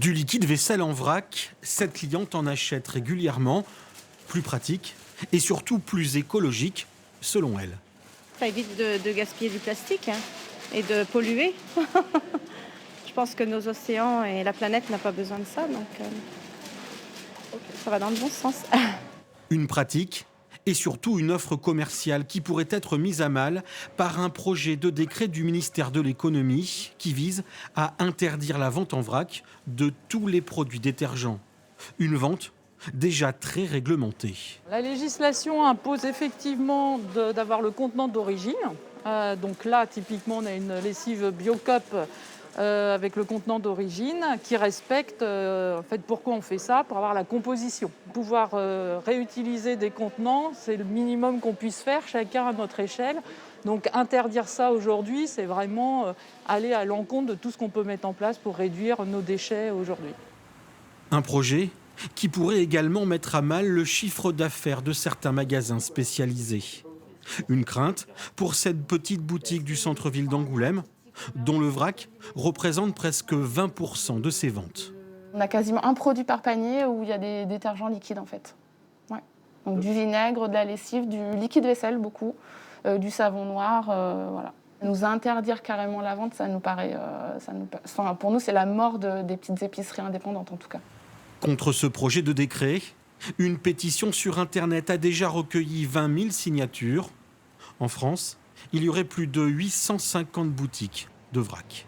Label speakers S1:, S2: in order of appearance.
S1: Du liquide vaisselle en vrac, cette cliente en achète régulièrement, plus pratique et surtout plus écologique, selon elle.
S2: Ça évite de gaspiller du plastique et de polluer. Je pense que nos océans et la planète n'ont pas besoin de ça, donc ça va dans le bon sens.
S1: Une pratique et surtout une offre commerciale qui pourrait être mise à mal par un projet de décret du ministère de l'économie qui vise à interdire la vente en vrac de tous les produits détergents. Une vente déjà très réglementée.
S3: La législation impose effectivement d'avoir le contenant d'origine. Donc là, typiquement, on a une lessive Biocup avec le contenant d'origine qui respecte, en fait, pourquoi on fait ça? Pour avoir la composition. Pouvoir réutiliser des contenants, c'est le minimum qu'on puisse faire, chacun à notre échelle. Donc interdire ça aujourd'hui, c'est vraiment aller à l'encontre de tout ce qu'on peut mettre en place pour réduire nos déchets aujourd'hui.
S1: Un projet qui pourrait également mettre à mal le chiffre d'affaires de certains magasins spécialisés. Une crainte pour cette petite boutique du centre-ville d'Angoulême, dont le vrac représente presque 20% de ses ventes.
S4: On a quasiment un produit par panier où il y a des détergents liquides en fait. Ouais. Donc du vinaigre, de la lessive, du liquide vaisselle beaucoup, du savon noir, voilà. Nous interdire carrément la vente, ça nous paraît, enfin, pour nous c'est la mort des petites épiceries indépendantes en tout cas.
S1: Contre ce projet de décret, une pétition sur Internet a déjà recueilli 20 000 signatures. En France, il y aurait plus de 850 boutiques de vrac.